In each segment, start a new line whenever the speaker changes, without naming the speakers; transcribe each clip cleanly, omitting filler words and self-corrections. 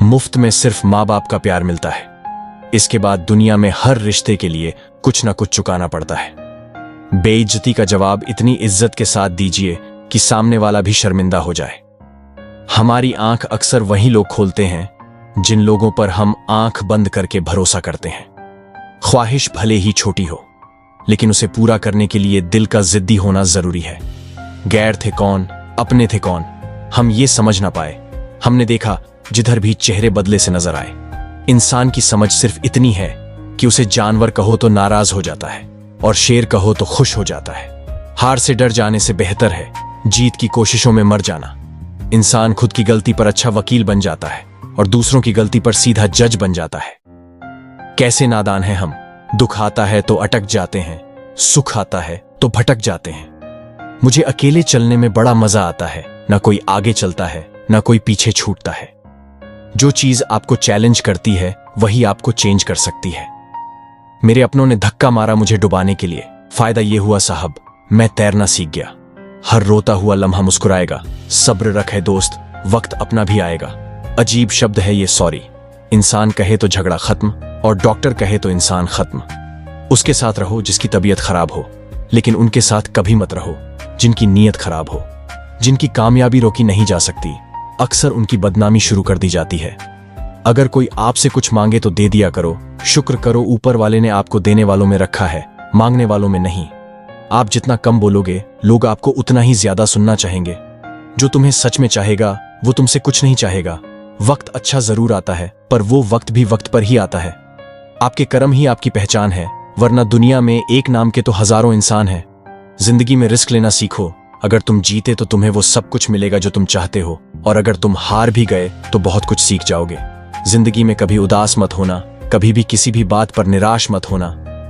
मुफ्त में सिर्फ माँ बाप का प्यार मिलता है। इसके बाद दुनिया में हर रिश्ते के लिए कुछ ना कुछ चुकाना पड़ता है। बेइज्जती का जवाब इतनी इज्जत के साथ दीजिए कि सामने वाला भी शर्मिंदा हो जाए। हमारी आंख अक्सर वही लोग खोलते हैं जिन लोगों पर हम आंख बंद करके भरोसा करते हैं। ख्वाहिश भले ही छोटी हो, लेकिन उसे पूरा करने के लिए दिल का जिद्दी होना जरूरी है। गैर थे कौन, अपने थे कौन, हम ये समझ ना पाए। हमने देखा जिधर भी चेहरे बदले से नजर आए। इंसान की समझ सिर्फ इतनी है कि उसे जानवर कहो तो नाराज हो जाता है और शेर कहो तो खुश हो जाता है। हार से डर जाने से बेहतर है जीत की कोशिशों में मर जाना। इंसान खुद की गलती पर अच्छा वकील बन जाता है और दूसरों की गलती पर सीधा जज बन जाता है। कैसे नादान हैं हम। दुख आता है तो अटक जाते हैं, सुख आता है तो भटक जाते हैं। मुझे अकेले चलने में बड़ा मजा आता है। ना कोई आगे चलता है, ना कोई पीछे छूटता है। जो चीज आपको चैलेंज करती है वही आपको चेंज कर सकती है। मेरे अपनों ने धक्का मारा मुझे डुबाने के लिए। फायदा ये हुआ साहब, मैं तैरना सीख गया। हर रोता हुआ लम्हा मुस्कुराएगा। सब्र रखे दोस्त, वक्त अपना भी आएगा। अजीब शब्द है ये सॉरी। इंसान कहे तो झगड़ा खत्म और डॉक्टर कहे तो इंसान खत्म। उसके साथ रहो जिसकी तबीयत खराब हो, लेकिन उनके साथ कभी मत रहो जिनकी नीयत खराब हो। जिनकी कामयाबी रोकी नहीं जा सकती, अक्सर उनकी बदनामी शुरू कर दी जाती है। अगर कोई आपसे कुछ मांगे तो दे दिया करो। शुक्र करो ऊपर वाले ने आपको देने वालों में रखा है, मांगने वालों में नहीं। आप जितना कम बोलोगे, लोग आपको उतना ही ज्यादा सुनना चाहेंगे। जो तुम्हें सच में चाहेगा वो तुमसे कुछ नहीं चाहेगा। वक्त अच्छा जरूर आता है, पर वो वक्त भी वक्त पर ही आता है। आपके कर्म ही आपकी पहचान है, वरना दुनिया में एक नाम के तो हजारों इंसान हैं। जिंदगी में रिस्क लेना सीखो। अगर तुम जीते तो तुम्हें वो सब कुछ मिलेगा जो तुम चाहते हो, और अगर तुम हार भी गए तो बहुत कुछ सीख जाओगे। जिंदगी में कभी उदास मत होना, कभी भी किसी भी बात पर निराश मत होना।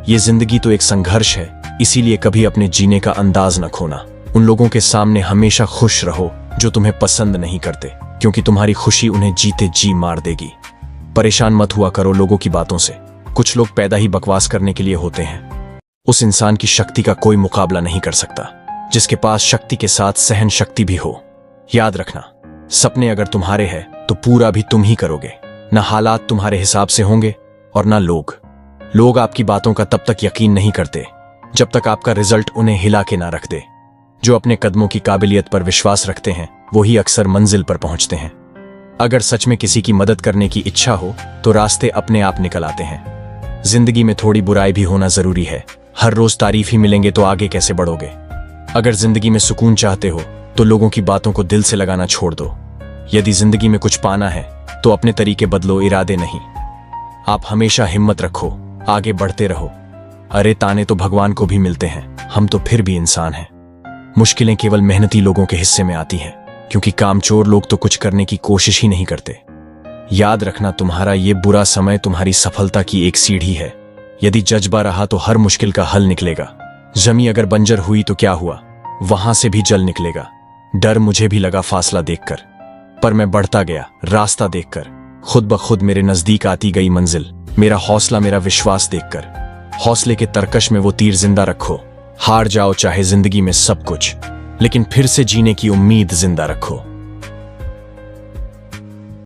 ये जिंदगी तो एक संघर्ष है, इसीलिए कभी अपने जीने का अंदाज न खोना। उन लोगों के सामने हमेशा खुश रहो जो तुम्हें पसंद नहीं करते, क्योंकि तुम्हारी खुशी उन्हें जीते जी मार देगी। परेशान मत हुआ करो लोगों की बातों से। कुछ लोग पैदा ही बकवास करने के लिए होते हैं। उस इंसान की शक्ति का कोई मुकाबला नहीं कर सकता जिसके पास शक्ति के साथ सहन शक्ति भी हो। याद रखना, सपने अगर तुम्हारे हैं तो पूरा भी तुम ही करोगे। ना हालात तुम्हारे हिसाब से होंगे और ना लोग। लोग आपकी बातों का तब तक यकीन नहीं करते जब तक आपका रिजल्ट उन्हें हिला के ना रख दे। जो अपने कदमों की काबिलियत पर विश्वास रखते हैं वही अक्सर मंजिल पर पहुंचते हैं। अगर सच में किसी की मदद करने की इच्छा हो तो रास्ते अपने आप निकल आते हैं। जिंदगी में थोड़ी बुराई भी होना जरूरी है। हर रोज तारीफ ही मिलेंगे तो आगे कैसे बढ़ोगे। अगर जिंदगी में सुकून चाहते हो तो लोगों की बातों को दिल से लगाना छोड़ दो। यदि जिंदगी में कुछ पाना है तो अपने तरीके बदलो, इरादे नहीं। आप हमेशा हिम्मत रखो, आगे बढ़ते रहो। अरे ताने तो भगवान को भी मिलते हैं, हम तो फिर भी इंसान हैं। मुश्किलें केवल मेहनती लोगों के हिस्से में आती हैं, क्योंकि कामचोर लोग तो कुछ करने की कोशिश ही नहीं करते। याद रखना, तुम्हारा ये बुरा समय तुम्हारी सफलता की एक सीढ़ी है। यदि जज्बा रहा तो हर मुश्किल का हल निकलेगा। जमी अगर बंजर हुई तो क्या हुआ, वहां से भी जल निकलेगा। डर मुझे भी लगा फासला देखकर, पर मैं बढ़ता गया रास्ता देखकर। खुद ब खुद मेरे नजदीक आती गई मंजिल, मेरा हौसला, मेरा विश्वास देखकर। हौसले के तरकश में वो तीर जिंदा रखो। हार जाओ चाहे जिंदगी में सब कुछ, लेकिन फिर से जीने की उम्मीद जिंदा रखो।